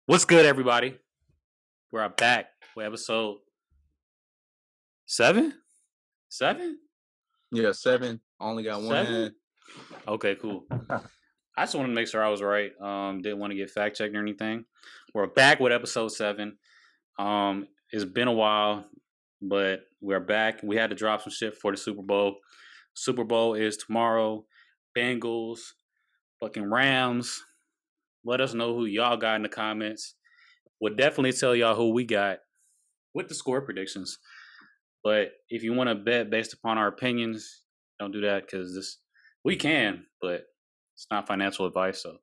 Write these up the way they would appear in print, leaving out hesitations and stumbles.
What's good, everybody? We're back with episode 7? 7? Yeah, 7. Only got 7? one. Okay, cool. I just wanted to make sure I was right. Didn't want to get fact checked or anything. We're back with episode 7. It's been a while, but we're back. We had to drop some shit for the Super Bowl. Super Bowl is tomorrow. Bengals, fucking Rams. Let us know who y'all got in the comments. We'll definitely tell y'all who we got with the score predictions. But if you want to bet based upon our opinions, don't do that because we can, but it's not financial advice. So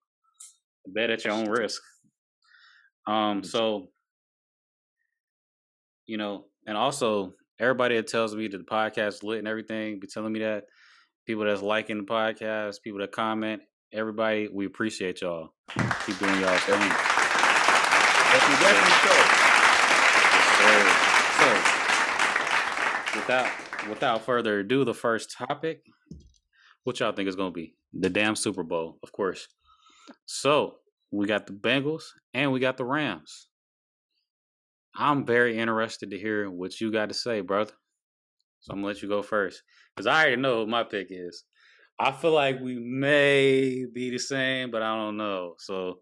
bet at your own risk. So and also everybody that tells me that the podcast is lit and everything, be telling me that. People that's liking the podcast, people that comment, everybody, we appreciate y'all. Keep doing y'all's thing. So, without further ado, the first topic, what y'all think is going to be? The damn Super Bowl, of course. So, we got the Bengals and we got the Rams. I'm very interested to hear what you got to say, brother. So, I'm going to let you go first. Because I already know what my pick is. I feel like we may be the same, but I don't know. So,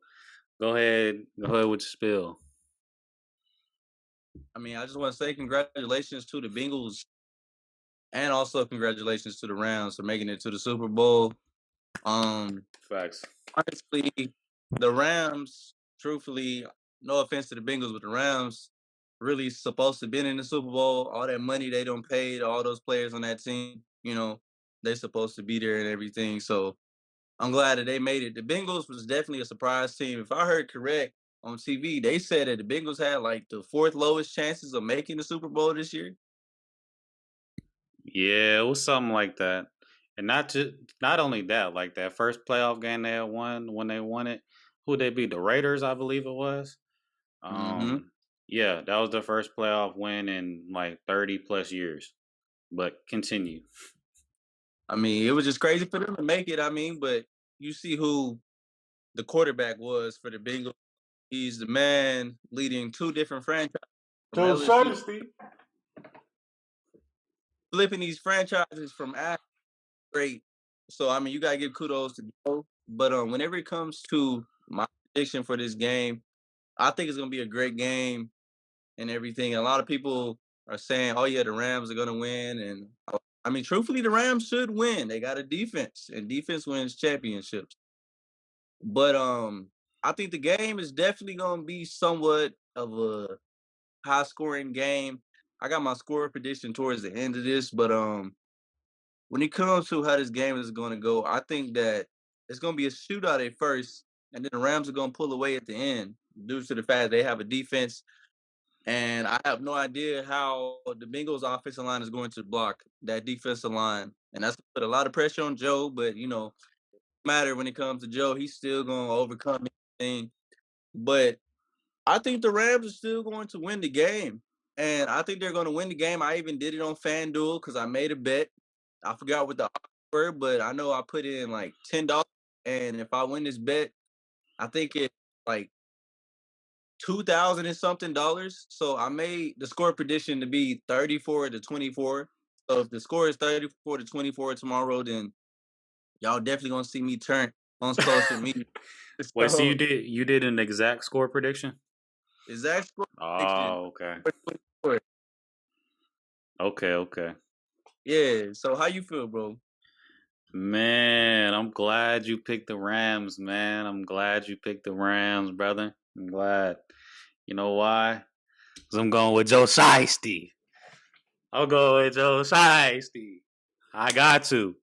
go ahead with your spill. I mean, I just want to say congratulations to the Bengals and also congratulations to the Rams for making it to the Super Bowl. Facts. Honestly, the Rams, truthfully, no offense to the Bengals, but the Rams really supposed to be in the Super Bowl. All that money they don't paid, all those players on that team, they're supposed to be there and everything. So I'm glad that they made it. The Bengals was definitely a surprise team. If I heard correct on TV, they said that the Bengals had like the 4th lowest chances of making the Super Bowl this year. Yeah, it was something like that. And not only that, like that first playoff game they had won when they won it, who they beat? The Raiders, I believe it was. Yeah, that was the first playoff win in like 30 plus years. But continue. I mean, it was just crazy for them to make it. I mean, but you see who the quarterback was for the Bengals. He's the man leading 2 different franchises. Joe Shaughnessy. Flipping these franchises from great. So I mean, you gotta give kudos to Joe. But whenever it comes to my prediction for this game, I think it's gonna be a great game and everything. And a lot of people are saying, "Oh yeah, the Rams are gonna win." And I mean, truthfully, the Rams should win. They got a defense, and defense wins championships. But I think the game is definitely gonna be somewhat of a high-scoring game. I got my score prediction towards the end of this, but when it comes to how this game is going to go, I think that it's going to be a shootout at first, and then the Rams are going to pull away at the end due to the fact they have a defense. And I have no idea how the Bengals offensive line is going to block that defensive line. And that's put a lot of pressure on Joe, but matter when it comes to Joe, he's still going to overcome anything. But I think the Rams are still going to win the game. And I think they're going to win the game. I even did it on FanDuel because I made a bet. I forgot what the odds were, but I know I put in like $10. And if I win this bet, I think it's like 2,000 and something dollars. So I made the score prediction to be 34-24. So if the score is 34-24 tomorrow, then y'all definitely gonna see me turn on social media. Wait, so you did an exact score prediction? Exact score prediction. Oh, okay. Okay. Yeah. So how you feel, bro? Man, I'm glad you picked the Rams, man. I'm glad you picked the Rams, brother. I'm glad. You know why? Because I'm going with Joe Shiesty. I'll go with Joe Shiesty. I got to.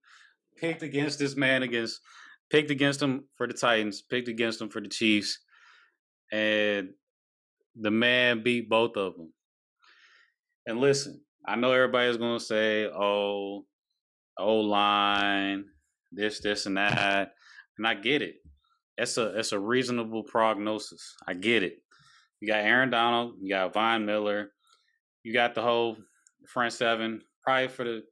Picked against this man picked against him for the Titans, picked against him for the Chiefs, and the man beat both of them. And listen, I know everybody's going to say, oh, O-line, this, and that. And I get it. It's a reasonable prognosis. I get it. You got Aaron Donald, you got Von Miller, you got the whole front seven, probably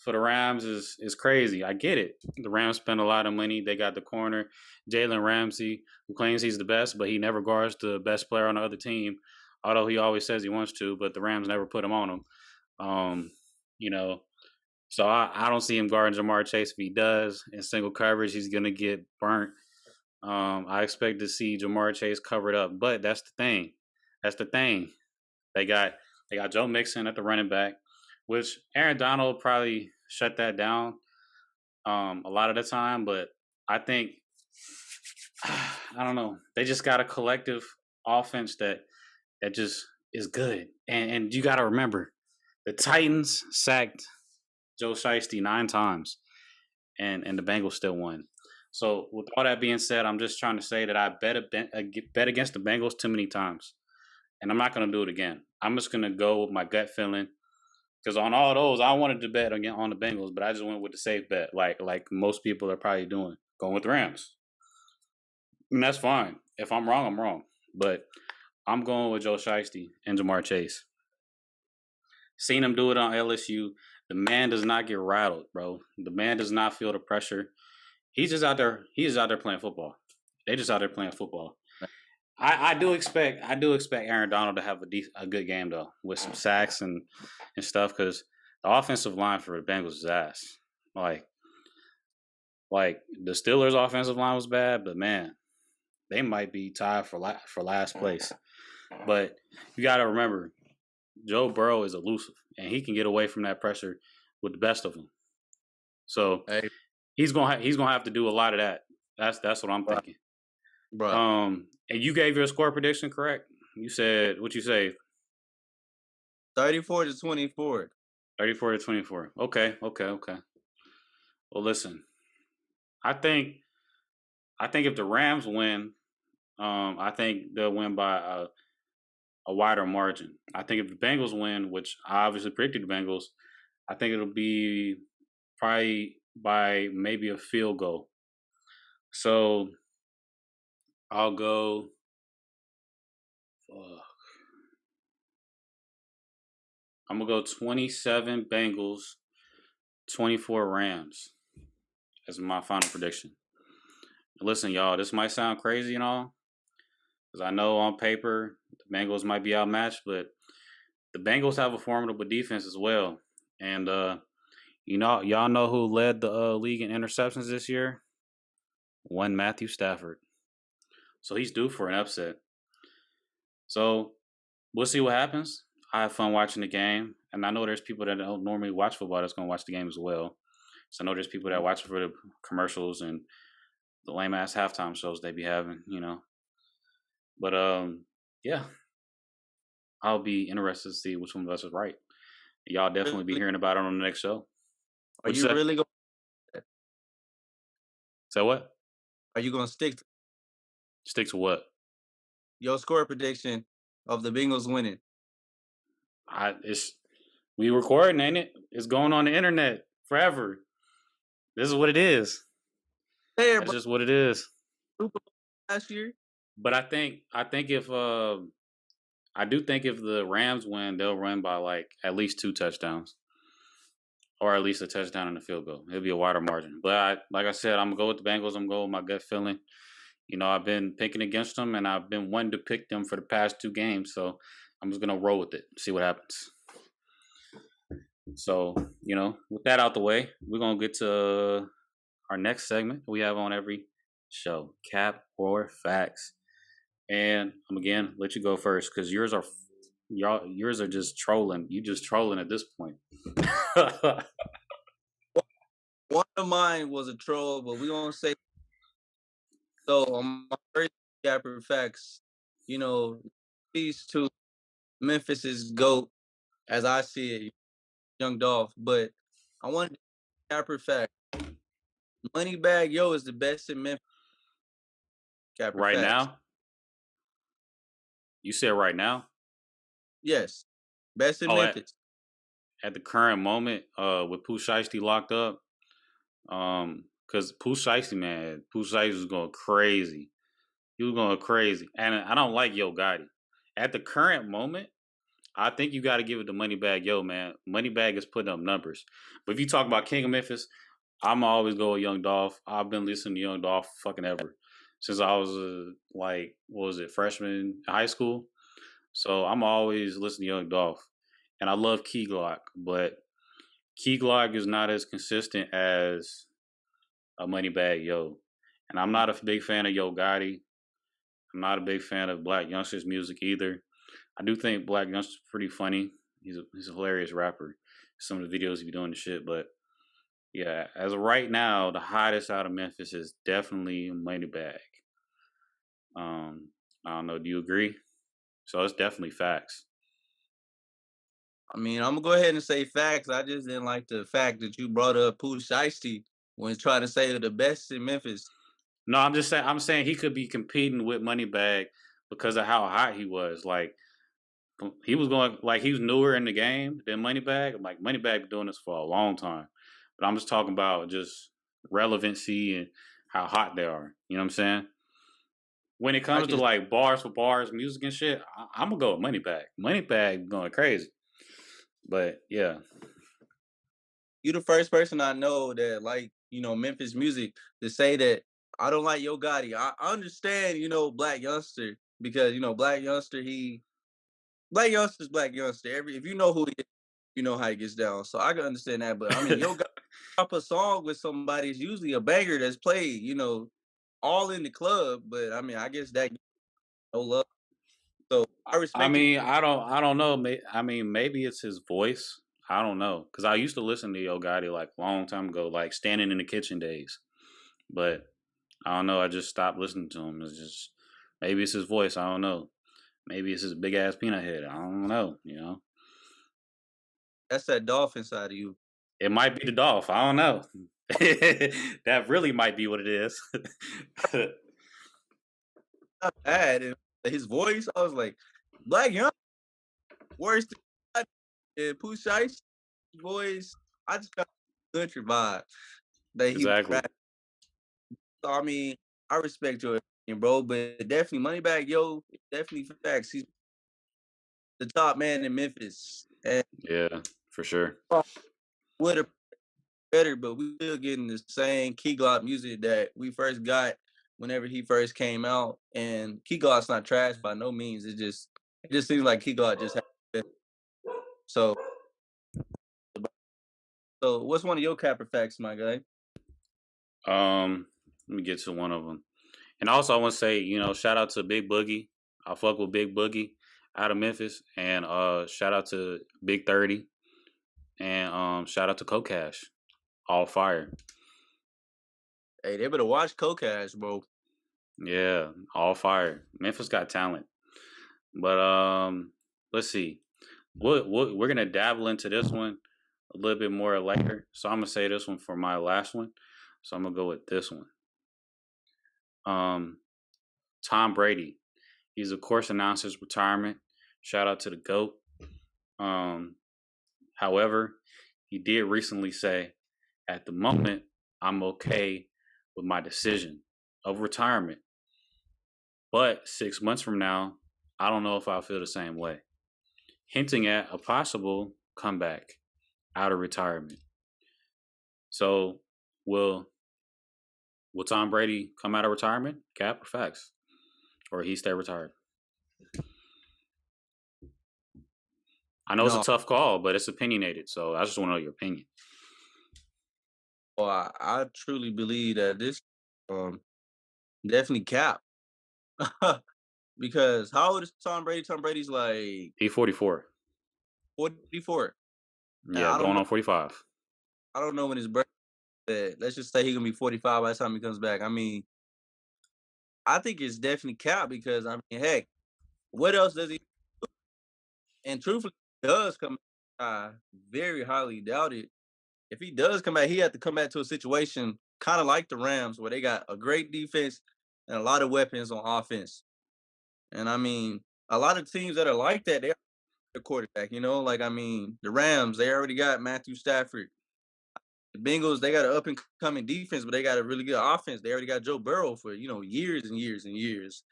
for the Rams is crazy. I get it. The Rams spend a lot of money. They got the corner, Jalen Ramsey, who claims he's the best, but he never guards the best player on the other team, although he always says he wants to, but the Rams never put him on him. You know, so I don't see him guarding Jamar Chase. If he does in single coverage, he's gonna get burnt. I expect to see Jamar Chase covered up, but that's the thing. That's the thing. They got Joe Mixon at the running back, which Aaron Donald probably shut that down a lot of the time. But I think I don't know. They just got a collective offense that just is good. And you got to remember, the Titans sacked Joe Shiesty 9 times, and the Bengals still won. So with all that being said, I'm just trying to say that I bet against the Bengals too many times, and I'm not going to do it again. I'm just going to go with my gut feeling, because on all those, I wanted to bet again on the Bengals, but I just went with the safe bet, like most people are probably doing, going with the Rams. And that's fine. If I'm wrong, I'm wrong. But I'm going with Joe Shiesty and Jamar Chase. Seen him do it on LSU. The man does not get rattled, bro. The man does not feel the pressure. He's just out there. He's just out there playing football. They just out there playing football. I do expect Aaron Donald to have a good game though, with some sacks and stuff, because the offensive line for the Bengals is ass. Like the Steelers' offensive line was bad, but man, they might be tied for last place. But you got to remember, Joe Burrow is elusive, and he can get away from that pressure with the best of them. So he's gonna have to do a lot of that. That's what I'm thinking. Bro. And you gave your score prediction correct. You said what you say? 34-24. 34-24. Okay. Well, listen. I think if the Rams win, I think they'll win by a wider margin. I think if the Bengals win, which I obviously predicted the Bengals, I think it'll be probably by maybe a field goal. So I'll go. I'm gonna go 27 Bengals, 24 Rams as my final prediction. Listen, y'all, this might sound crazy and all, because I know on paper the Bengals might be outmatched, but the Bengals have a formidable defense as well. And y'all know who led the league in interceptions this year? One Matthew Stafford. So he's due for an upset. So we'll see what happens. I have fun watching the game, and I know there's people that don't normally watch football that's going to watch the game as well. So I know there's people that watch for the commercials and the lame ass halftime shows they be having, But yeah, I'll be interested to see which one of us is right. Y'all definitely be hearing about it on the next show. Are you really going? So what? Are you going to stick to what? Your score prediction of the Bengals winning? We recording, ain't it? It's going on the internet forever. This is what it is. That's just what it is. Last year. But I think if I do think if the Rams win, they'll win by like at least 2 touchdowns, or at least a touchdown and a field goal. It'll be a wider margin. But like I said, I'm gonna go with the Bengals. I'm going with my gut feeling. I've been picking against them, and I've been wanting to pick them for the past 2 games. So I'm just gonna roll with it, see what happens. So with that out the way, we're gonna get to our next segment we have on every show: Cap or Facts. And I'm again let you go first, because yours are just trolling. You just trolling at this point. One of mine was a troll, but we gonna say so. On my first Cap or Facts, these two, Memphis is GOAT, as I see it, Young Dolph. But I wanted Cap or Fact. Moneybag Yo is the best in Memphis. Cap or right Facts. now? You said right now? Yes. Best in Memphis. At the current moment, with Pooh Shiesty locked up, because Pooh Shiesty was going crazy. He was going crazy. And I don't like Yo Gotti. At the current moment, I think you got to give it to Moneybag Yo, man. Moneybag is putting up numbers. But if you talk about King of Memphis, I'm always go with Young Dolph. I've been listening to Young Dolph fucking ever since I was like, what was it, freshman in high school. So I'm always listening to Young Dolph, and I love Key Glock, but Key Glock is not as consistent as a Moneybag Yo, and I'm not a big fan of Yo Gotti. I'm not a big fan of Black Youngster's music either. I do think Black Youngster's pretty funny. He's a hilarious rapper. Some of the videos he be doing the shit, but yeah, as of right now, the hottest out of Memphis is definitely Moneybag. I don't know. Do you agree? So it's definitely facts. I mean, I'm gonna go ahead and say facts. I just didn't like the fact that you brought up Pooh Shiesty when trying to say the best in Memphis. No, I'm just saying. I'm saying he could be competing with Moneybag because of how hot he was. Like he was going, like he was newer in the game than Moneybag. Like Moneybag been doing this for a long time, but I'm just talking about just relevancy and how hot they are. You know what I'm saying? When it I comes to can. like bars for bars, music and shit, I'm gonna go with Moneybag. Moneybag going crazy, but yeah, You the first person I know that like Memphis music to say that I don't like Yo Gotti. I understand Black Youngster because Black Youngster Black Youngster's Black Youngster. If you know who he is, you know how he gets down. So I can understand that. But I mean, Yo Gotti drop a song with somebody is usually a banger that's played all in the club. But I mean, I guess that no love. So I I respect it. mean, I don't know. I mean, maybe it's his voice. I don't know because I used to listen to Yo Gotti like a long time ago, like standing in the kitchen days. But I don't know. I just stopped listening to him. It's just maybe it's his voice. I don't know. Maybe it's his big ass peanut head. I don't know. You know, That's that dolphin side of you. it might be the Dolph. I don't know. That really might be what it is. Not bad. And his voice, I was like, Black Youngster worse than Pooh Shiesty voice. I just got a country vibe that he was Exactly. rapping. So I mean, I respect your opinion, bro, but definitely Moneybag Yo, definitely facts. He's the top man in Memphis, and Yeah, for sure. would have better, but we still getting the same Key Glock music that we first got whenever he first came out. And Key Glock's not trash by no means. It just seems like Key Glock just had so. So what's one of your capper facts, my guy? Let me get to one of them. And also, I want to say, shout out to Big Boogie. I fuck with Big Boogie out of Memphis, and shout out to Big 30, and shout out to Cocash. All fire. Hey, they better watch Cocash, bro. Yeah, all fire. Memphis got talent. But let's see. We're gonna dabble into this one a little bit more later. So I'm gonna say this one for my last one. So I'm gonna go with this one. Um, Tom Brady. He's of course announced his retirement. Shout out to the GOAT. Um, however, he did recently say, at the moment, I'm okay with my decision of retirement. But 6 months from now, I don't know if I'll feel the same way. Hinting at a possible comeback out of retirement. So will Tom Brady come out of retirement? Cap or facts? Or he stay retired? I know it's a No, tough call, but it's opinionated. So I just want to know your opinion. I truly believe that this um definitely cap. Because how old is Tom Brady? Tom Brady's like He 44. 44. And Yeah, going on 45. I don't know when his birthday. Let's just say he's gonna be 45 by the time he comes back. I mean, I think it's definitely cap because I mean, heck, what else does he? And truthfully, he does come. I very highly doubt it. If he does come back, he had to come back to a situation kind of like the Rams, where they got a great defense and a lot of weapons on offense. And I mean, a lot of teams that are like that, they have a quarterback. Like I mean, the Rams, they already got Matthew Stafford. The Bengals, they got an up and coming defense, but they got a really good offense. They already got Joe Burrow for years and years and years.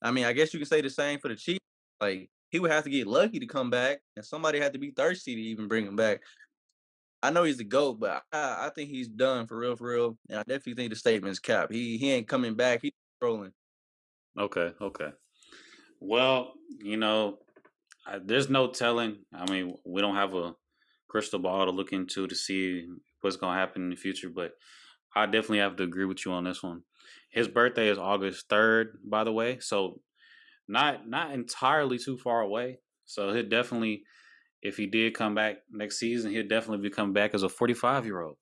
I mean, I guess you can say the same for the Chiefs. Like he would have to get lucky to come back, and somebody had to be thirsty to even bring him back. I know he's the GOAT, but I think he's done for real. And I definitely think the statement's cap. He ain't coming back. He's trolling. Okay, okay. Well, there's no telling. I mean, we don't have a crystal ball to look into to see what's going to happen in the future, but I definitely have to agree with you on this one. His birthday is August 3rd, by the way, so not entirely too far away. So he'll definitely, if he did come back next season, he'll definitely be coming back as a 45-year-old.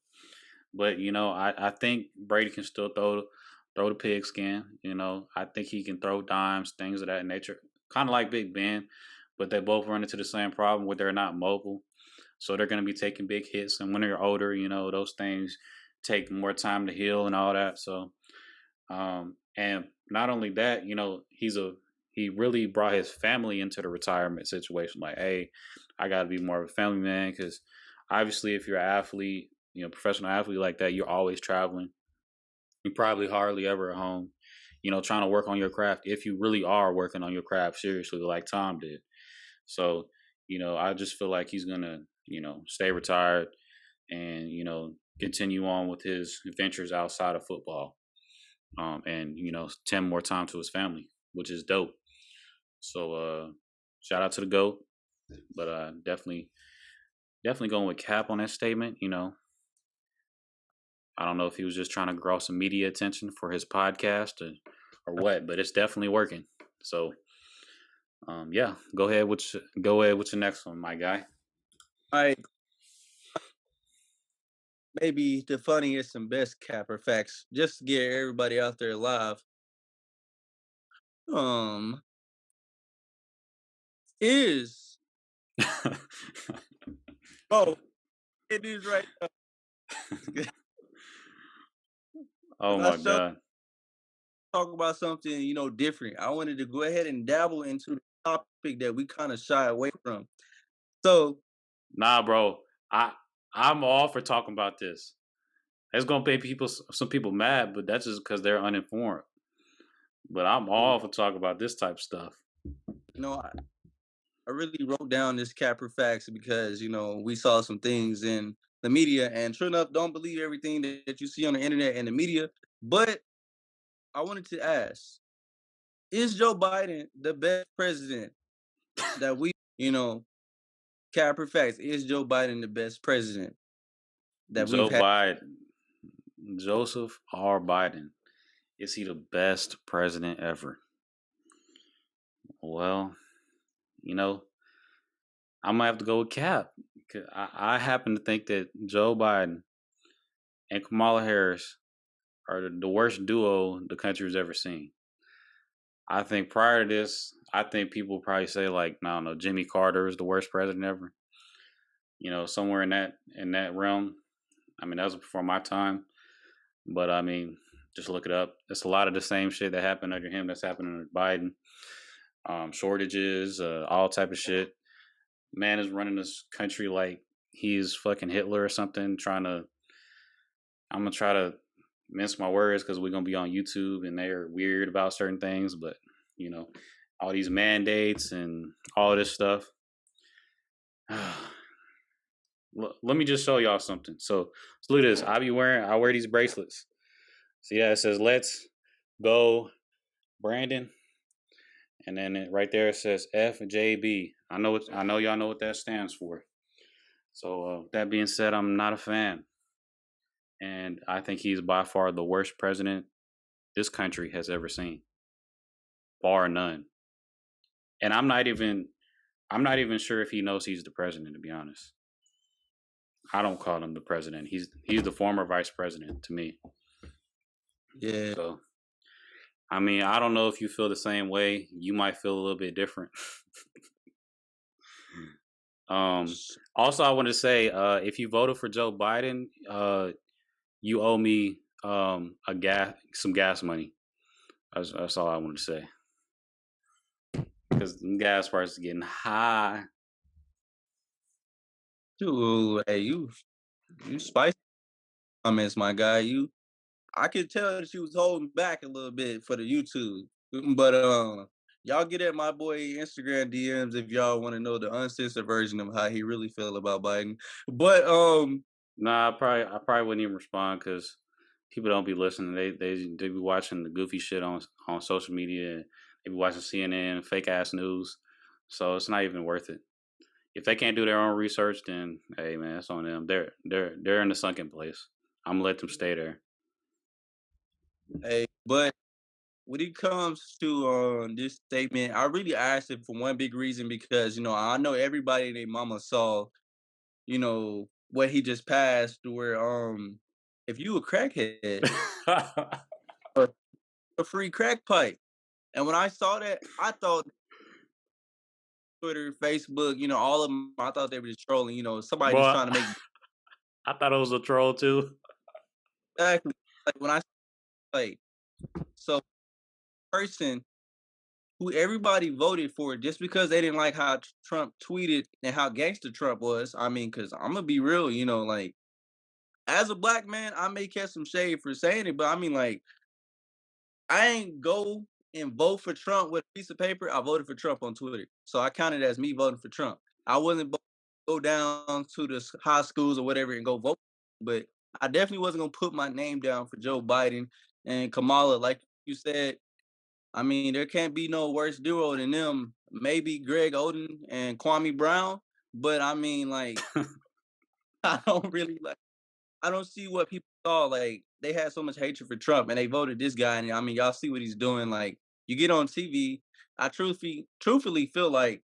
But I think Brady can still throw the pigskin. I think he can throw dimes, things of that nature, kind of like Big Ben. But they both run into the same problem where they're not mobile, so they're going to be taking big hits. And when they're older, those things take more time to heal and all that. So, and not only that, he really brought his family into the retirement situation. Like, hey, I got to be more of a family man because obviously, if you're an athlete, professional athlete like that, you're always traveling. You're probably hardly ever at home, trying to work on your craft if you really are working on your craft seriously, like Tom did. So, I just feel like he's gonna, stay retired and continue on with his adventures outside of football, and tend more time to his family, which is dope. So, shout out to the GOAT, but definitely going with Cap on that statement. I don't know if he was just trying to draw some media attention for his podcast or what, but it's definitely working. So, yeah, go ahead with your next one, my guy. All right, maybe the funniest and best capper facts, just to get everybody out there live. Um, is oh, it is right now. Oh I my showed god. talk about something different. I wanted to go ahead and dabble into the topic that we kind of shy away from. So Nah, bro. I'm all for talking about this. It's gonna make some people mad, but that's just because they're uninformed. But I'm all for talking about this type of stuff. I really wrote down this capper facts because we saw some things in the media, and true enough, don't believe everything that you see on the internet and the media. But I wanted to ask: is Joe Biden the best president that capper facts? Is Joe Biden the best president that we've Joe had? Biden, Joseph R. Biden, is he the best president ever? Well, you know, I'm gonna have to go with Cap. 'Cause I happen to think that Joe Biden and Kamala Harris are the worst duo the country has ever seen. I think prior to this, I think people would probably say like, no, no, Jimmy Carter is the worst president ever. Somewhere in that realm. I mean, that was before my time, but I mean, just look it up. It's a lot of the same shit that happened under him that's happening under Biden. Shortages, all type of shit. Man is running this country like he's fucking Hitler or something. I'm gonna try to mince my words because we're gonna be on YouTube and they're weird about certain things, but you know, all these mandates and all this stuff. Let me just show y'all something. So look at this. I wear these bracelets. So yeah, it says "Let's go, Brandon," and then right there it says FJB. I know y'all know what that stands for. So that being said, I'm not a fan, and I think he's by far the worst president this country has ever seen, bar none. And I'm not even sure if he knows he's the president. To be honest, I don't call him the president. He's the former vice president to me. Yeah. So I mean, I don't know if you feel the same way. You might feel a little bit different. Also, I want to say, if you voted for Joe Biden, you owe me some gas money. That's all I want to say. Because gas prices are getting high. Dude, hey, you spicy comments, my guy. I could tell that you was holding back a little bit for the YouTube, but y'all get at my boy Instagram DMs if y'all want to know the uncensored version of how he really feel about Biden. But Nah, I probably wouldn't even respond because people don't be listening. They be watching the goofy shit on social media. They be watching CNN, fake ass news. So it's not even worth it. If they can't do their own research, then hey man, it's on them. They're in the sunken place. I'm gonna let them stay there. hey, but when it comes to this statement, I really asked it for one big reason because I know everybody and their mama saw what he just passed where if you a crackhead, a, a free crack pipe. And when I saw that, I thought Twitter, Facebook, all of them, I thought they were just trolling, somebody just Boy, trying to make I thought it was a troll too. exactly like when I like so person who everybody voted for just because they didn't like how Trump tweeted and how gangster Trump was. I mean, because I'm gonna be real, like as a black man, I may catch some shade for saying it, but I mean, like, I ain't go and vote for Trump with a piece of paper. I voted for Trump on Twitter, so I counted as me voting for Trump. I wasn't go down to the high schools or whatever and go vote, but I definitely wasn't gonna put my name down for Joe Biden and Kamala. Like you said, I mean, there can't be no worse duo than them. Maybe Greg Oden and Kwame Brown, but I mean, like, I don't really like. I don't see what people saw. Like, they had so much hatred for Trump, and they voted this guy. And I mean, y'all see what he's doing. Like, you get on TV. I truthfully feel like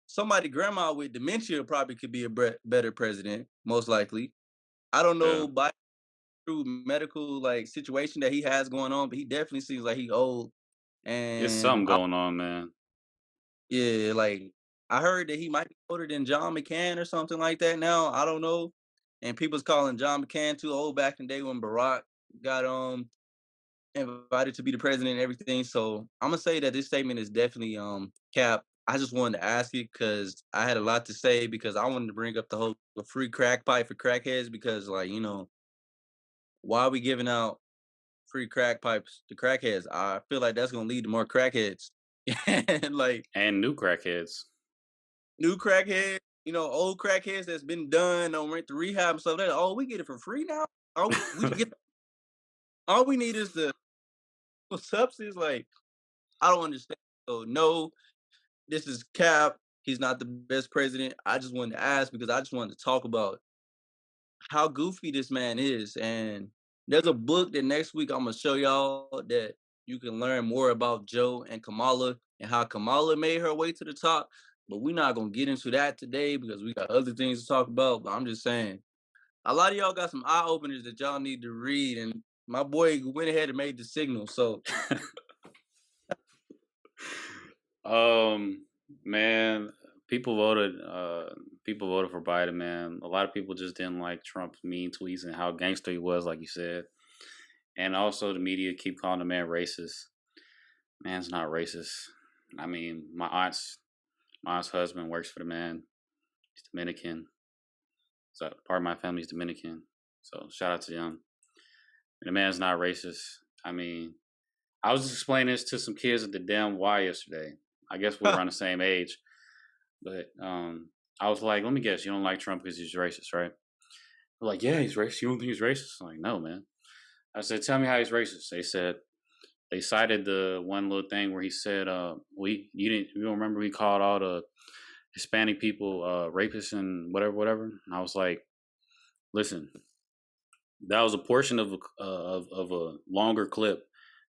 somebody grandma with dementia probably could be a better president, most likely. I don't Yeah, know by true medical like situation that he has going on, but he definitely seems like he old. it's And something going on, man. yeah, like I heard that he might be older than John McCain or something like that now. I don't know. And people's calling John McCain too old back in the day when Barack got invited to be the president and everything. So I'm gonna say that this statement is definitely cap. I just wanted to ask it because I had a lot to say because I wanted to bring up the free crack pipe for crackheads because like, why are we giving out free crack pipes to crackheads? I feel like that's gonna lead to more crackheads. And like And new crackheads. new crackheads, old crackheads that's been done or went to rehab and stuff. That we get it for free now. Oh, we get all we need is the substance. Like I don't understand. So no, this is Cap. He's not the best president. I just wanted to ask because I just wanted to talk about how goofy this man is. And there's a book that next week I'm gonna show y'all that you can learn more about Joe and Kamala and how Kamala made her way to the top. But we're not gonna get into that today because we got other things to talk about. But I'm just saying, a lot of y'all got some eye openers that y'all need to read. And my boy went ahead and made the signal. So um, man, people voted. People voted for Biden. Man, a lot of people just didn't like Trump's mean tweets and how gangster he was, like you said. And also, the media keep calling the man racist. Man's not racist. I mean, my aunt's husband works for the man. He's Dominican. So part of my family's Dominican. So shout out to them. And the man's not racist. I mean, I was explaining this to some kids at the damn Y yesterday. I guess we're around the same age, but I was like, let me guess, you don't like Trump because he's racist, right? They're like, yeah, he's racist. You don't think he's racist? I'm like, no, man. I said, tell me how he's racist. They cited the one little thing where he said, you don't remember we called all the Hispanic people rapists and whatever. And I was like, listen, that was a portion of a longer clip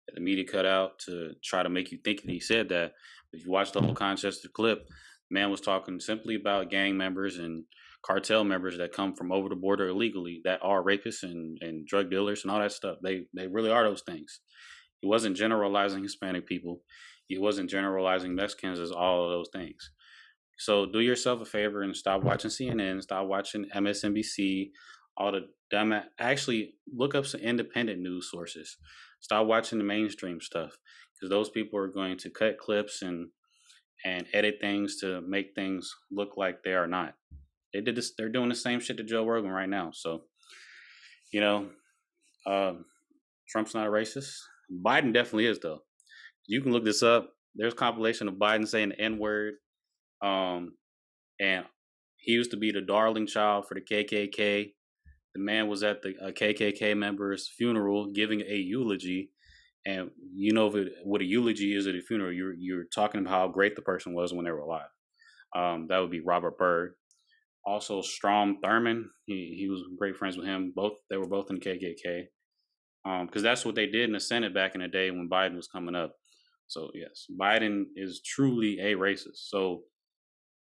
that the media cut out to try to make you think that he said that. But if you watch the whole context of the clip, man was talking simply about gang members and cartel members that come from over the border illegally that are rapists and drug dealers and all that stuff. They really are those things. He wasn't generalizing Hispanic people. He wasn't generalizing Mexicans as all of those things. So do yourself a favor and stop watching CNN, stop watching MSNBC, all the dumb. Actually, look up some independent news sources. Stop watching the mainstream stuff because those people are going to cut clips and edit things to make things look like they are not. They did this. They're doing the same shit to Joe Rogan right now. So you know, uh, Trump's not a racist. Biden definitely is though. You can look this up. there's compilation of Biden saying the N word, and he used to be the darling child for the KKK. The man was at the KKK member's funeral giving a eulogy, and you know what a eulogy is at a funeral. You're talking about how great the person was when they were alive. That would be Robert Byrd. Also, Strom Thurmond. He was great friends with him. They were both in the KKK. Because that's what they did in the Senate back in the day when Biden was coming up. So yes, Biden is truly a racist. So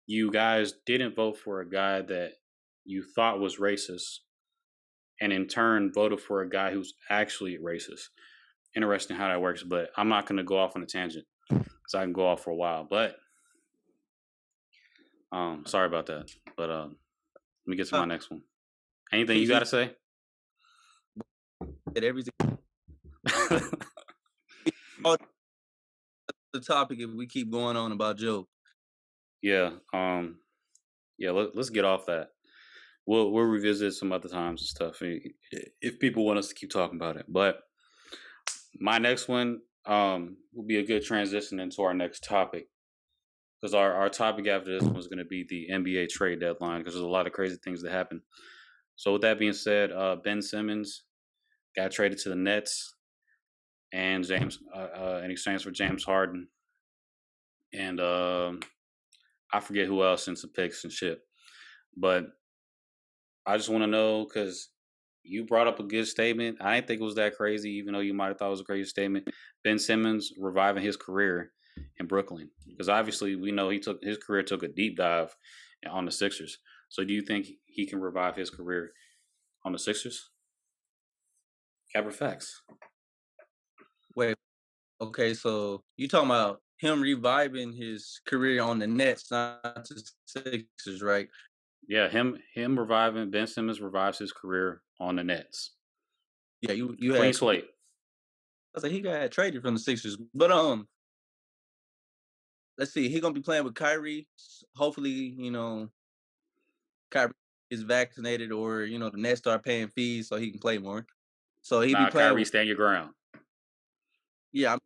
you guys didn't vote for a guy that you thought was racist, and in turn voted for a guy who's actually racist. Interesting how that works, but I'm not going to go off on a tangent because I can go off for a while. But sorry about that. But let me get to my next one. Anything you got to say? Everything. All the topic if we keep going on about Joe. Yeah. Let's get off that. We'll revisit some other times and stuff if people want us to keep talking about it. But my next one will be a good transition into our next topic, because our topic after this one is going to be the NBA trade deadline, because there's a lot of crazy things that happen. So with that being said, Ben Simmons got traded to the Nets, and James in exchange for James Harden, and I forget who else, and some picks and shit. But I just want to know, because you brought up a good statement. I didn't think it was that crazy, even though you might have thought it was a crazy statement. Ben Simmons reviving his career in Brooklyn, because obviously we know his career took a deep dive on the Sixers. So do you think he can revive his career on the Sixers? Capper facts. Wait, okay, so you talking about him reviving his career on the Nets, not the Sixers, right? Yeah, him reviving Ben Simmons revives his career on the Nets. Yeah, you Clean had. slate. I was like, he got traded from the Sixers, but let's see, he gonna be playing with Kyrie. Hopefully, Kyrie is vaccinated, or the Nets start paying fees so he can play more. So he be Nah, playing Kyrie, with. stand your ground. Yeah,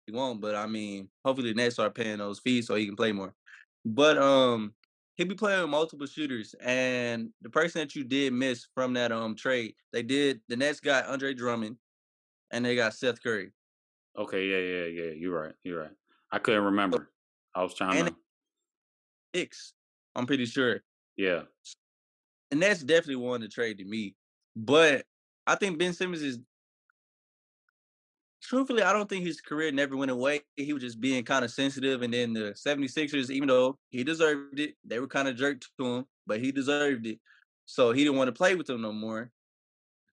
he won't, but I mean, hopefully the Nets start paying those fees so he can play more. But he be playing with multiple shooters, and the person that you did miss from that trade, the Nets got Andre Drummond, and they got Seth Curry. Okay, yeah. You're right. I couldn't remember. I was trying And to. Knicks, I'm pretty sure. Yeah. And that's definitely one to trade to me. But I think Ben Simmons is, truthfully, I don't think his career never went away. He was just being kind of sensitive. And then the 76ers, even though he deserved it, they were kind of jerked to him, but he deserved it. So he didn't want to play with them no more.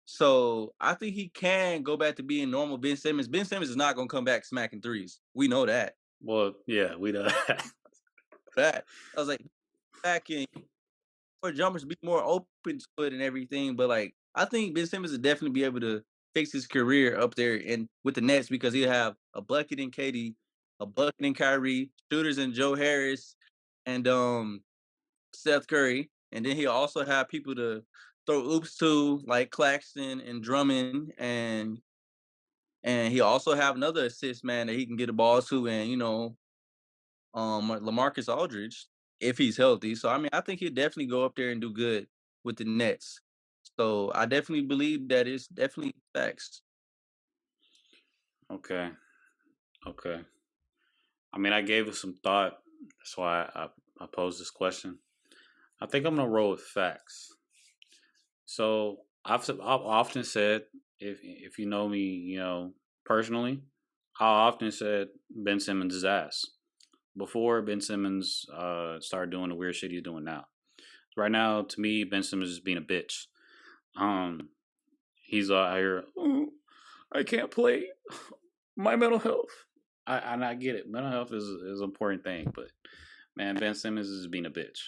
So I think he can go back to being normal Ben Simmons. Ben Simmons is not going to come back smacking threes. We know that. Well, yeah, we know that. I was like, back in more jumpers, be more open to it and everything. But like, I think Ben Simmons will definitely be able to fix his career up there and with the Nets, because he'll have a bucket in KD, a bucket in Kyrie, shooters in Joe Harris, and Seth Curry, and then he'll also have people to throw oops to, like Claxton and Drummond, and he'll also have another assist man that he can get the ball to, and LaMarcus Aldridge, if he's healthy. So I mean, I think he'll definitely go up there and do good with the Nets. So I definitely believe that it's definitely facts. Okay. I mean, I gave it some thought. That's why I posed this question. I think I'm gonna roll with facts. So I've often said, if you know me, personally, I often said Ben Simmons' is ass before Ben Simmons started doing the weird shit he's doing now. Right now, to me, Ben Simmons is being a bitch. He's out here. "Oh, I can't play. My mental health. I get it. Mental health is an important thing, but man, Ben Simmons is being a bitch.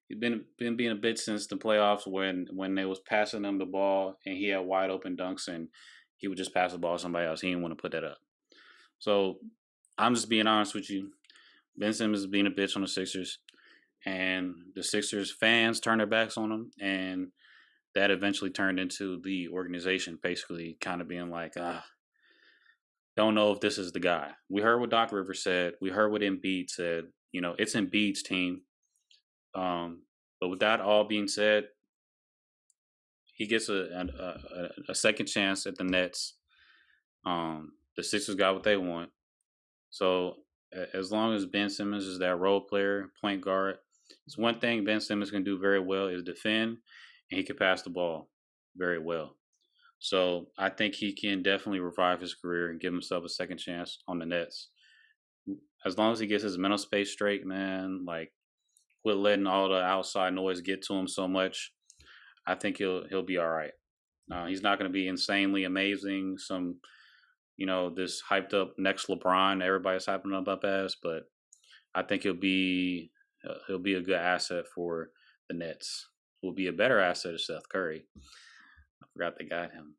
He's been being a bitch since the playoffs when they was passing him the ball and he had wide open dunks and he would just pass the ball to somebody else. He didn't want to put that up. So I'm just being honest with you. Ben Simmons is being a bitch on the Sixers, and the Sixers fans turned their backs on him, and that eventually turned into the organization basically kind of being like, don't know if this is the guy. We heard what Doc Rivers said. We heard what Embiid said. It's Embiid's team. But with that all being said, he gets a second chance at the Nets. The Sixers got what they want. So as long as Ben Simmons is that role player, point guard, it's one thing Ben Simmons can do very well is defend, and he can pass the ball very well. So I think he can definitely revive his career and give himself a second chance on the Nets. As long as he gets his mental space straight, man, like quit letting all the outside noise get to him so much, I think he'll be all right. He's not going to be insanely amazing. This hyped up next LeBron, everybody's hyping him up as, but I think he'll be a good asset for the Nets. Will be a better asset of Seth Curry. I forgot they got him.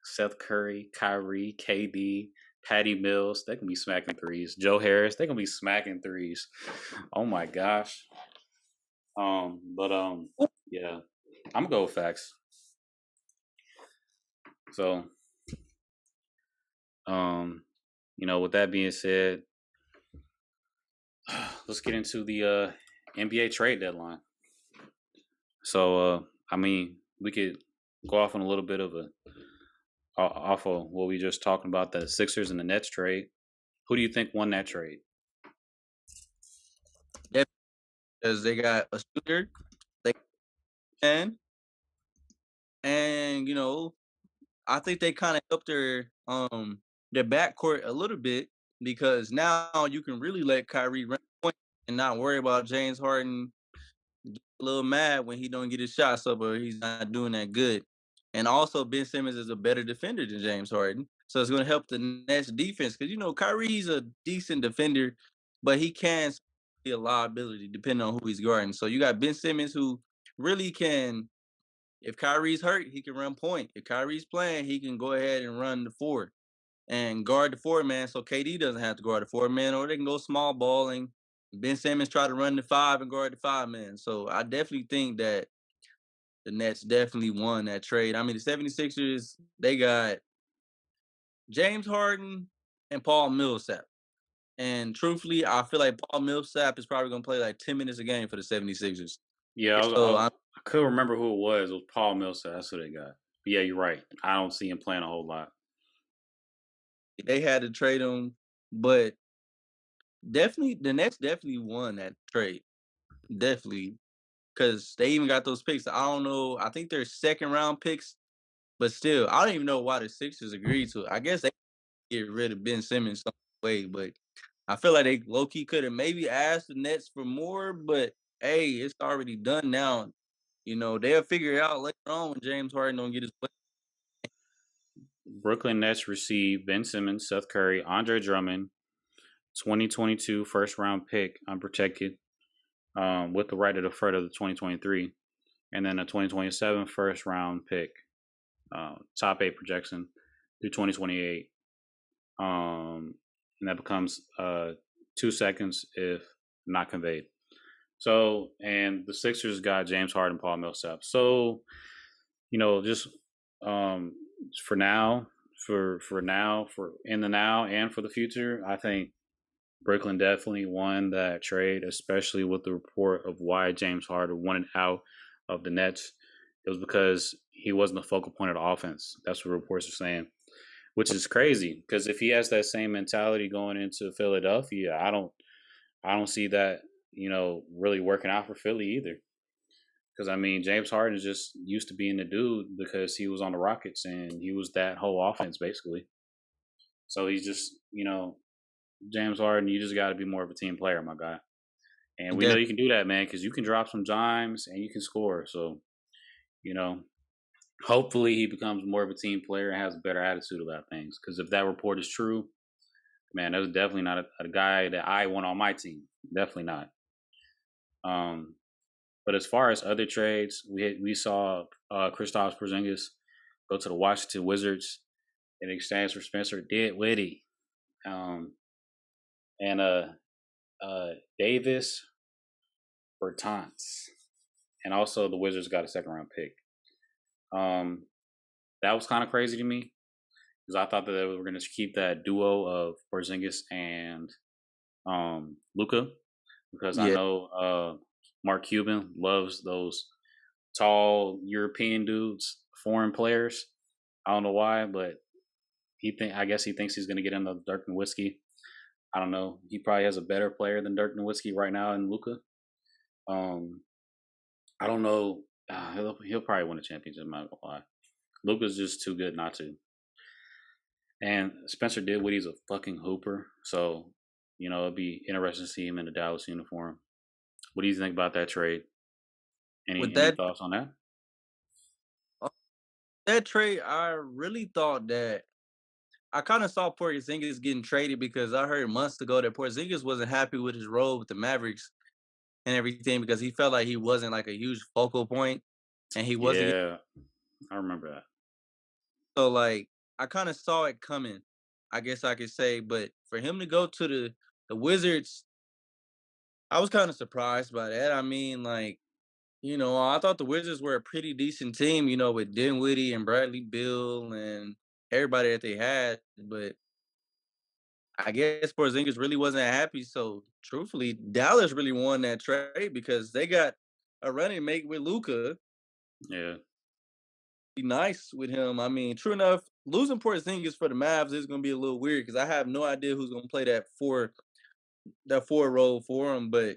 Seth Curry, Kyrie, KD, Patty Mills, they can be smacking threes. Joe Harris, they can be smacking threes. Oh my gosh. Yeah, I'm gonna go with facts. So, with that being said, let's get into the NBA trade deadline. So, we could go off on a little bit of off of what we just talking about, the Sixers and the Nets trade. Who do you think won that trade? Because they got a shooter, and I think they kind of helped their backcourt a little bit because now you can really let Kyrie run point and not worry about James Harden get a little mad when he don't get his shots up or he's not doing that good. And also Ben Simmons is a better defender than James Harden. So it's going to help the Nets defense because Kyrie's a decent defender, but he can be a liability depending on who he's guarding. So you got Ben Simmons who really can, if Kyrie's hurt, he can run point. If Kyrie's playing, he can go ahead and run the four and guard the four man so KD doesn't have to guard the four man, or they can go small balling. Ben Simmons try to run the five and guard the five man. So I definitely think that the Nets definitely won that trade. I mean, the 76ers, they got James Harden and Paul Millsap. And truthfully, I feel like Paul Millsap is probably going to play like 10 minutes a game for the 76ers. Yeah, So I couldn't remember who it was. It was Paul Millsap. That's who they got. But yeah, you're right. I don't see him playing a whole lot. They had to trade him, but definitely the Nets definitely won that trade. Definitely. Because they even got those picks. I don't know. I think they're second round picks, but still, I don't even know why the Sixers agreed to it. I guess they get rid of Ben Simmons some way, but I feel like they low key could have maybe asked the Nets for more, but hey, it's already done now. They'll figure it out later on when James Harden don't get his play. Brooklyn Nets received Ben Simmons, Seth Curry, Andre Drummond, 2022 first round pick, unprotected, with the right of the defer of the 2023, and then a 2027 first round pick, top 8 projection through 2028. And that becomes 2 seconds if not conveyed. So, and the Sixers got James Harden, Paul Millsap. So, just for now, for in the now and for the future, I think Brooklyn definitely won that trade, especially with the report of why James Harden wanted out of the Nets. It was because he wasn't the focal point of the offense. That's what reports are saying, which is crazy because if he has that same mentality going into Philadelphia, I don't see that really working out for Philly either. Because James Harden is just used to being the dude because he was on the Rockets and he was that whole offense basically. So he's just James Harden, you just got to be more of a team player, my guy. And we know you can do that, man, because you can drop some dimes and you can score. So, hopefully he becomes more of a team player and has a better attitude about things. Because if that report is true, man, that's definitely not a guy that I want on my team. Definitely not. But as far as other trades, we saw Kristaps Porzingis go to the Washington Wizards in exchange for Spencer Dinwiddie. And Davis Bertans. And also the Wizards got a second round pick. That was kind of crazy to me because I thought that they were going to keep that duo of Porzingis and Luca, because I Yeah. know Mark Cuban loves those tall European dudes, foreign players. I don't know why, but I guess he thinks he's going to get into Dirk Nowitzki. I don't know. He probably has a better player than Dirk Nowitzki right now in Luca. Um, I don't know. He'll probably win a championship. I'm not gonna lie. Luca's just too good not to. And Spencer Dinwiddie's a fucking hooper. So, it'd be interesting to see him in the Dallas uniform. What do you think about that trade? With Any that thoughts on that? uh, that trade, I really thought that I kind of saw Porzingis getting traded because I heard months ago that Porzingis wasn't happy with his role with the Mavericks and everything because he felt like he wasn't like a huge focal point and he wasn't Yeah, I remember that. so like I kind of saw it coming, I guess I could say. But for him to go to the Wizards, I was kind of surprised by that. I mean, like, I thought the Wizards were a pretty decent team, with Dinwiddie and Bradley Beal and everybody that they had. But I guess Porzingis really wasn't happy. So truthfully, Dallas really won that trade because they got a running mate with Luca. Yeah, Be nice with him. I mean, true enough, losing Porzingis for the Mavs is going to be a little weird because I have no idea who's going to play that four role for him. But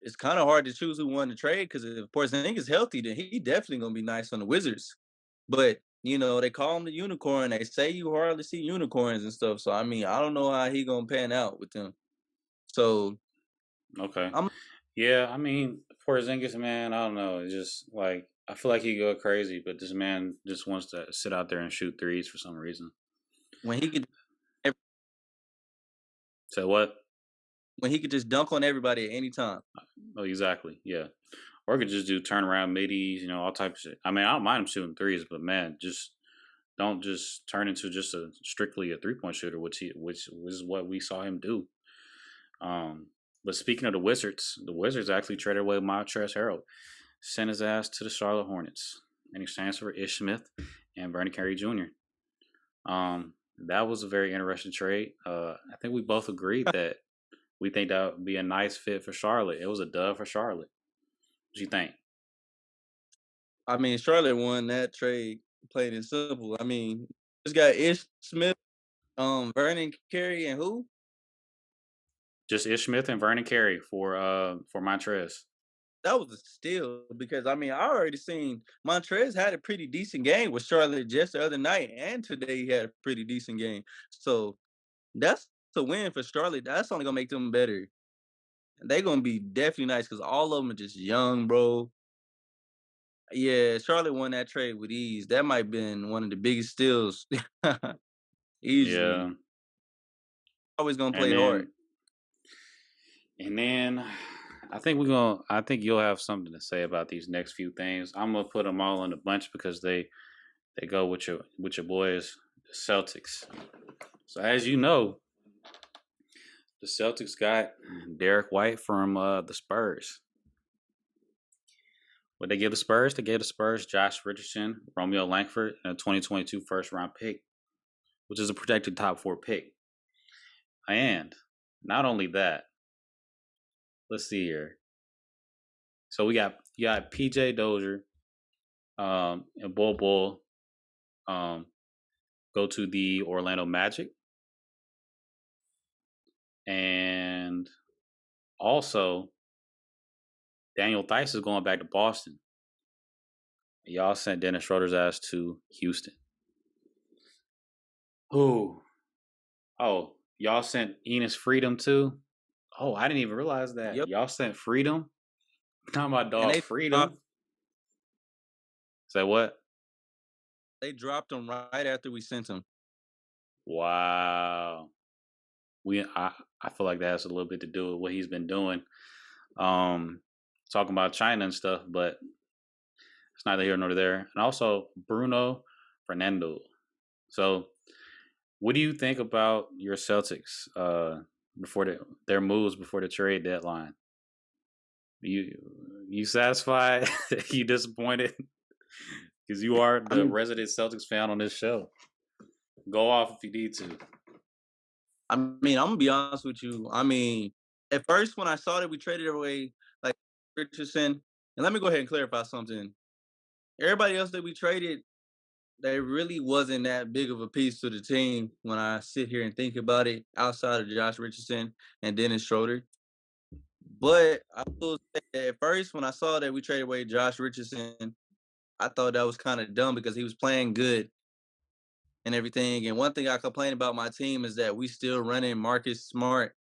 it's kind of hard to choose who won the trade because if Porzingis is healthy, then he definitely going to be nice on the Wizards. But they call him the unicorn. They say you hardly see unicorns and stuff. So I mean, I don't know how he gonna pan out with them. So okay. I'm Yeah, I mean, Porzingis, man, I don't know. It's just like, I feel like he go crazy, but this man just wants to sit out there and shoot threes for some reason. when he could So what? when he could just dunk on everybody at any time. Oh, exactly. Yeah. Or could just do turnaround middies, all types of shit. I mean, I don't mind him shooting threes, but man, just don't just turn into just strictly a 3-point shooter, which was what we saw him do. Um, but speaking of the Wizards actually traded away Montrezl Harrell, sent his ass to the Charlotte Hornets in exchange for Ish Smith and Bernie Carey Jr. That was a very interesting trade. I think we both agreed that we think that would be a nice fit for Charlotte. It was a dub for Charlotte. What you think? I mean, Charlotte won that trade, plain and simple. I mean, this guy Ish Smith, Vernon Carey, and who? Just Ish Smith and Vernon Carey for Montrez. That was a steal because I mean I already seen Montrez had a pretty decent game with Charlotte just the other night, and today he had a pretty decent game. So that's a win for Charlotte. That's only gonna make them better. They're gonna be definitely nice because all of them are just young, bro. Yeah, Charlotte won that trade with ease. That might have been one of the biggest steals. Easily. Yeah, Always gonna and play hard. then and then I think you'll have something to say about these next few things. I'm gonna put them all in a bunch because they go with your boys, the Celtics. So as you know, the Celtics got Derek White from the Spurs. What they give the Spurs? They gave the Spurs Josh Richardson, Romeo Langford, and a 2022 first round pick, which is a projected top 4 pick. And not only that, let's see here. So you got PJ Dozier, and Bull go to the Orlando Magic, and also Daniel Theis is going back to Boston. Y'all sent Dennis Schroeder's ass to Houston. Who? Oh, y'all sent Enos Freedom too. Oh, I didn't even realize that. Yep. Y'all sent Freedom. Not my And dog they dropped Freedom. Say what? they dropped him right after we sent him. Wow. We I feel like that has a little bit to do with what he's been doing. Um Talking about China and stuff, but it's neither here nor there. And also Bruno Fernando. So what do you think about your Celtics before their moves before the trade deadline? You you satisfied? You disappointed? Because you are I the mean, resident Celtics fan on this show. Go off if you need to. I mean, I'm gonna be honest with you. I mean, at first when I saw that we traded away like Richardson, and let me go ahead and clarify something. Everybody else that we traded, they really wasn't that big of a piece to the team when I sit here and think about it, outside of Josh Richardson and Dennis Schroeder. But I will say that at first when I saw that we traded away Josh Richardson, I thought that was kind of dumb because he was playing good and everything. And one thing I complain about my team is that we still running Marcus Smart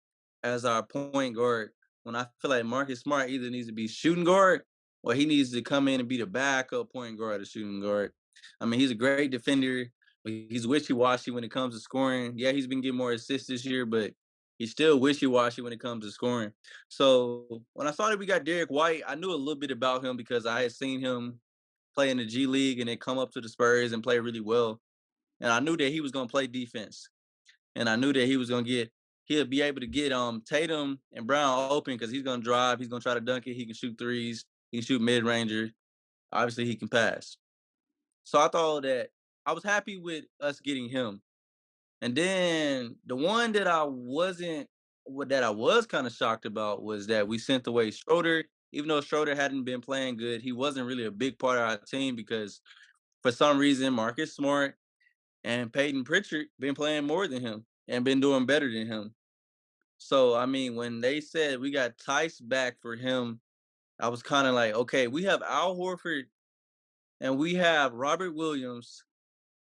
as our point guard. When I feel like Marcus Smart either needs to be shooting guard or he needs to come in and be the backup point guard or shooting guard. I mean, he's a great defender, but he's wishy-washy when it comes to scoring. Yeah, he's been getting more assists this year, but he's still wishy-washy when it comes to scoring. So when I saw that we got Derek White, I knew a little bit about him because I had seen him play in the G League and then come up to the Spurs and play really well. And I knew that he was gonna play defense, and I knew that he'll be able to get Tatum and Brown open because he's gonna drive, he's gonna try to dunk it, he can shoot threes, he can shoot mid ranger. Obviously, he can pass. So I thought that I was happy with us getting him. And then the one that I was kind of shocked about was that we sent away Schroeder. Even though Schroeder hadn't been playing good, he wasn't really a big part of our team because for some reason Marcus Smart and Peyton Pritchard been playing more than him and been doing better than him. So I mean, when they said we got Tice back for him, I was kind of like, okay, we have Al Horford and we have Robert Williams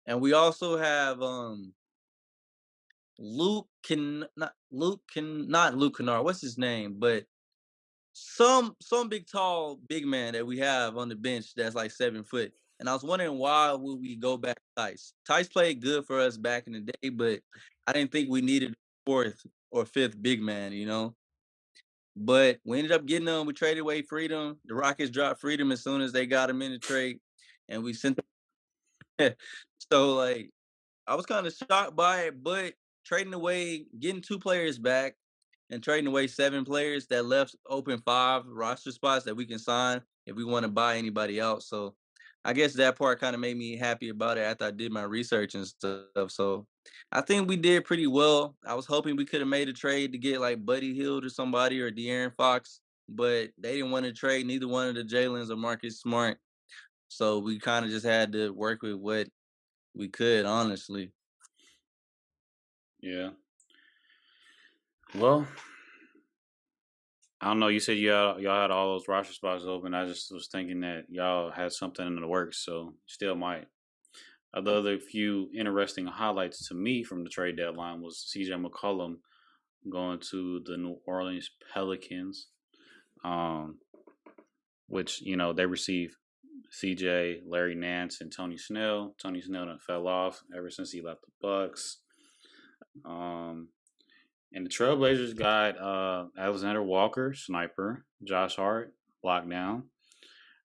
and we also have not Luke Kennard. What's his name? But some big tall big man that we have on the bench that's like 7 foot. And I was wondering why would we go back to Tice? Tice played good for us back in the day, but I didn't think we needed a fourth or fifth big man, you know. But we ended up getting them. We traded away Freedom. The Rockets dropped Freedom as soon as they got him in the trade, and we sent. So like I was kind of shocked by it, but trading away, getting 2 players back, and trading away 7 players that left open 5 roster spots that we can sign if we want to buy anybody else. So I guess that part kind of made me happy about it after I did my research and stuff. So I think we did pretty well. I was hoping we could have made a trade to get like Buddy Hield or somebody or De'Aaron Fox, but they didn't want to trade neither one of the Jalen's or Marcus Smart. So we kind of just had to work with what we could, honestly. Yeah. Well, I don't know. You said y'all had all those roster spots open. I just was thinking that y'all had something in the works, so still might. The other few interesting highlights to me from the trade deadline was CJ McCollum going to the New Orleans Pelicans, um, which they received CJ, Larry Nance, and Tony Snell. Tony Snell done fell off ever since he left the Bucks. Um, and the Trailblazers got Alexander Walker, sniper, Josh Hart, lockdown.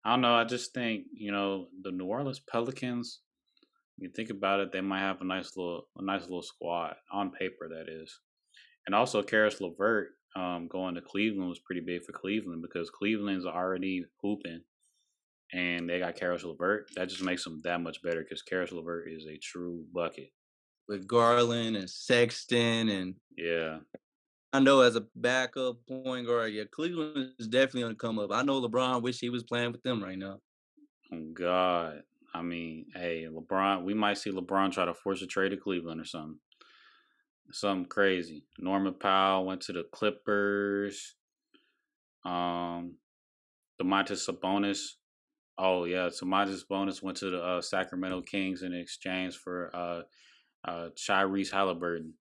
I don't know. I just think the New Orleans Pelicans. When you think about it, they might have a nice little squad on paper. That is, and also Karis LeVert going to Cleveland was pretty big for Cleveland because Cleveland's already hooping, and they got Karis LeVert. That just makes them that much better because Karis LeVert is a true bucket. With Garland and Sexton and Yeah. I know as a backup point guard, yeah, Cleveland is definitely on the come up. I know LeBron wish he was playing with them right now. Oh God. I mean, hey, LeBron. We might see LeBron try to force a trade to Cleveland or something. Something crazy. Norman Powell went to the Clippers. Um, Domantas Sabonis. Oh yeah, Domantas Sabonis went to the Sacramento Kings in exchange for Tyrese Halliburton.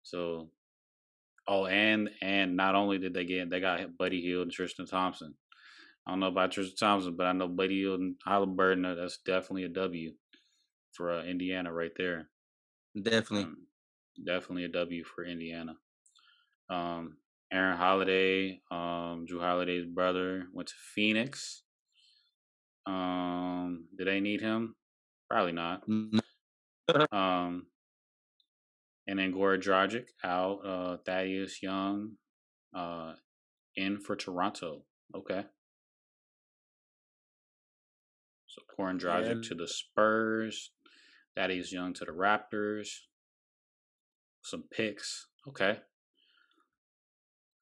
So, and not only did they got Buddy Hield and Tristan Thompson. I don't know about Tristan Thompson, but I know Buddy Hield and Halliburton. That's definitely a W for Indiana right there. Definitely. Um, definitely a W for Indiana. Um, Aaron Holiday, Drew Holiday's brother, went to Phoenix. Did they need him? Probably not. Um, and then Goran Dragic out. Thaddeus Young uh, in for Toronto. Okay. So Goran Yeah, Dragic to the Spurs. Thaddeus Young to the Raptors. Some picks. Okay.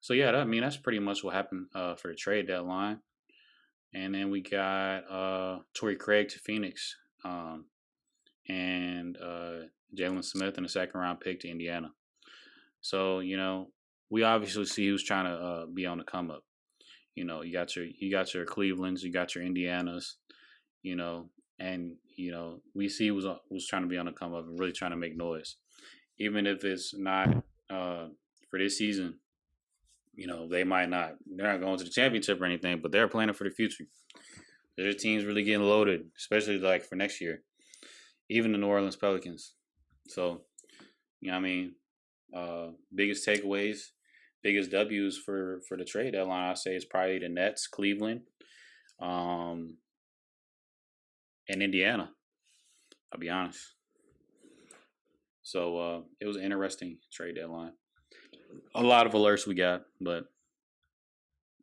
So yeah, that's pretty much what happened for the trade deadline. And then we got Torrey Craig to Phoenix, and Jalen Smith in the second round pick to Indiana. So we obviously see who's trying to be on the come up. You got your Clevelands, you got your Indianas, and we see who's trying to be on the come up and really trying to make noise, even if it's not for this season. They're not going to the championship or anything, but they're planning for the future. Their team's really getting loaded, especially like for next year. Even the New Orleans Pelicans. So, biggest takeaways, biggest W's for the trade deadline, I'd say is probably the Nets, Cleveland, and Indiana. I'll be honest. So it was an interesting trade deadline. A lot of alerts we got, but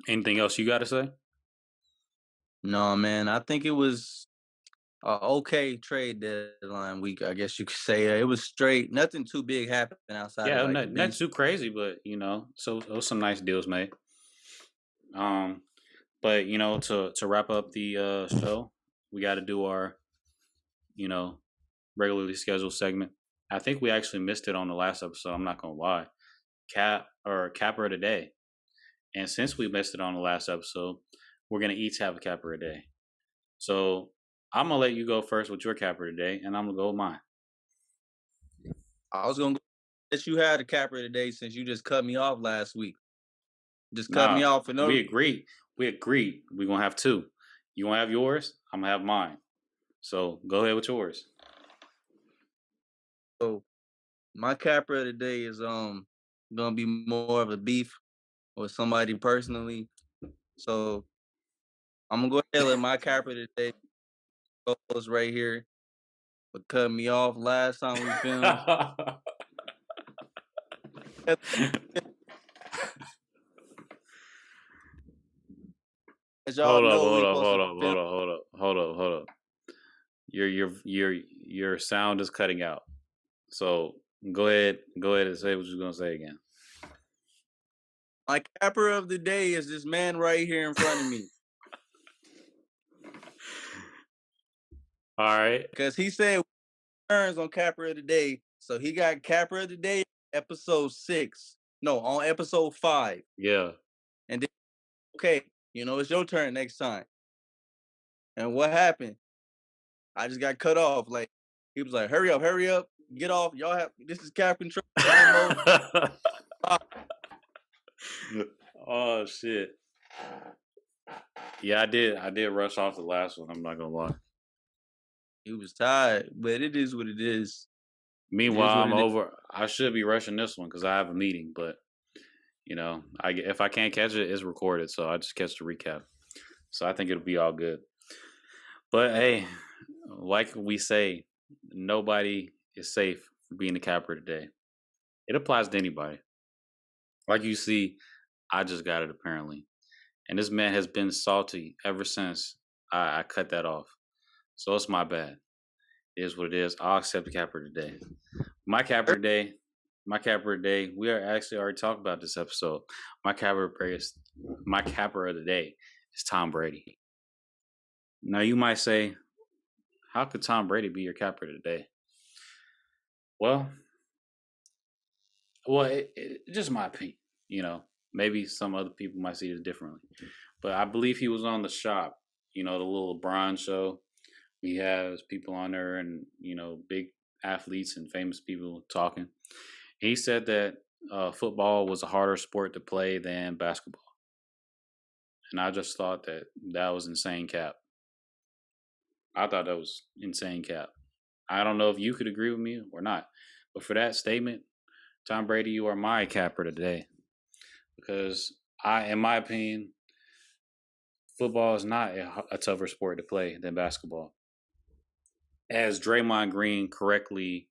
anything else you got to say? No, man. I think it was an okay trade deadline week. I guess you could say it was straight. Nothing too big happened outside of Yeah, like the not bench. too crazy, but so it was some nice deals made. But to wrap up the show, we got to do our regularly scheduled segment. I think we actually missed it on the last episode. I'm not gonna lie. Capper of the day. And since we missed it on the last episode, we're gonna each have a capper a day. So I'm gonna let you go first with your capper today, and I'm gonna go with mine. I was gonna let you have the capper today since you just cut me off last week. Cut me Nah, off for no. we agreed. We're gonna have two. You gonna have yours? I'm gonna have mine. So go ahead with yours. So my capper of the day is gonna be more of a beef with somebody personally. So I'm gonna go ahead and let my capper today goes right here. But cut me off last time we filmed. As y'all know, we supposed to film. Hold up. Your sound is cutting out. So go ahead and say what you're gonna say again. My capper of the day is this man right here in front of me. All right. Because he said turns on capper of the day. So he got capper of the day episode 6. No, on episode 5. Yeah. And then okay, it's your turn next time. And what happened? I just got cut off. Like he was like, hurry up, get off. Y'all have this is Captain Trouble. Oh shit. Yeah, I did rush off the last one, I'm not gonna lie. He was tired, but it is what it is. Meanwhile, I should be rushing this one because I have a meeting, but if I can't catch it, it's recorded, so I just catch the recap. So I think it'll be all good. But hey, like we say, nobody is safe for being a capper today. It applies to anybody. Like you see, I just got it apparently. And this man has been salty ever since I cut that off. So it's my bad. It is what it is. I'll accept the capper today. My capper today, we are actually already talked about this episode. My capper of the day is Tom Brady. Now you might say, how could Tom Brady be your capper today? Well, it's just my opinion. Maybe some other people might see it differently. But I believe he was on The Shop, the little LeBron show. He has people on there and, big athletes and famous people talking. He said that football was a harder sport to play than basketball. And I just thought that was insane cap. I thought that was insane cap. I don't know if you could agree with me or not. But for that statement, Tom Brady, you are my capper today. Because in my opinion, football is not a tougher sport to play than basketball. As Draymond Green correctly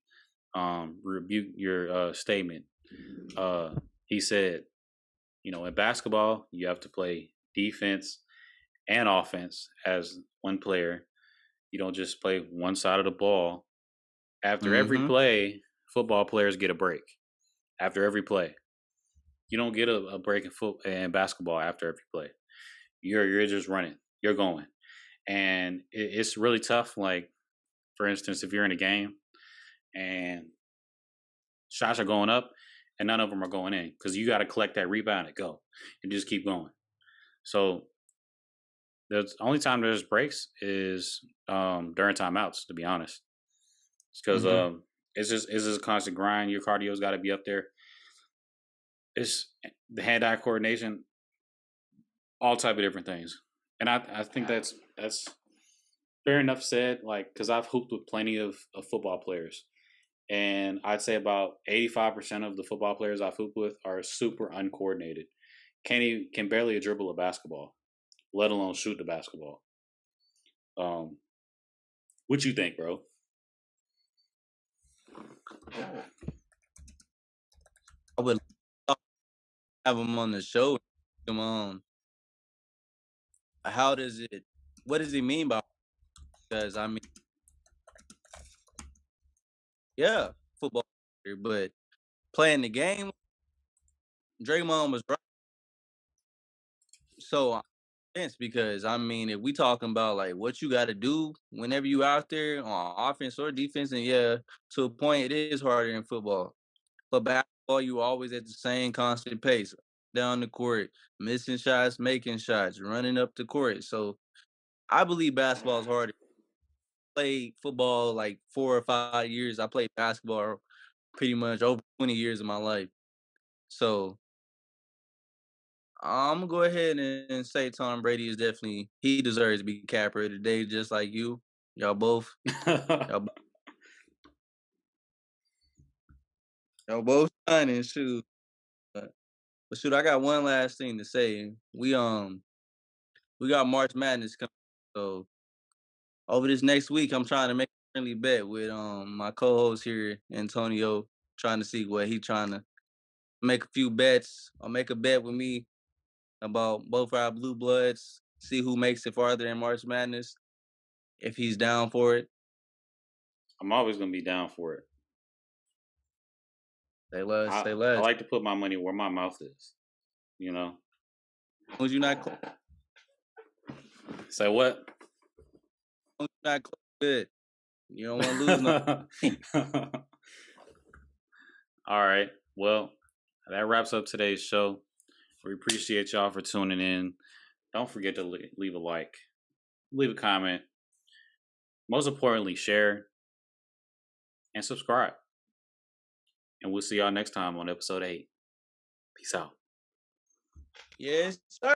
rebuked your statement, he said, in basketball, you have to play defense and offense as one player. You don't just play one side of the ball After every Mm-hmm. play, football players get a break. After every play, you don't get a break in football and basketball after every play. You're just running. You're going, and it's really tough. Like for instance, if you're in a game and shots are going up and none of them are going in because you got to collect that rebound and go and just keep going. So the only time there's breaks is during timeouts. To be honest, because Mm-hmm. it's just a constant grind. Your cardio's got to be up there. It's the hand-eye coordination, all type of different things, and I think that's fair enough said. Like because I've hooped with plenty of football players. And I'd say about 85% of the football players I've hooped with are super uncoordinated. Can barely dribble a basketball, let alone shoot the basketball. Um, what you think, bro? I would have him on the show. Come on. How does it? What does he mean by? Because I mean, yeah, football, but playing the game, Draymond was right. So sense because I mean, if we talking about like what you got to do whenever you out there on offense or defense, and yeah, to a point, it is harder in football. But basketball, you always at the same constant pace down the court, missing shots, making shots, running up the court. So I believe basketball is harder. Played football like 4 or 5 years. I played basketball pretty much over 20 years of my life. So I'm gonna go ahead and say Tom Brady is definitely he deserves to be capper of the day, just like you. Y'all both, y'all, y'all both shining. Shoot, but shoot, I got one last thing to say. We got March Madness coming, so over this next week, I'm trying to make a friendly bet with my co-host here, Antonio, trying to see what he trying to make a few bets or make a bet with me about both our blue bloods, see who makes it farther in March Madness, if he's down for it. I'm always gonna be down for it. Say less, say I less. like to put my money where my mouth is. You know. As long as you're not, Say what? not good, you don't want to lose no. All right. Well, that wraps up today's show. We appreciate y'all for tuning in. Don't forget to leave a like, leave a comment. Most importantly, share and subscribe. And we'll see y'all next time on episode 8. Peace out. Yes, sir.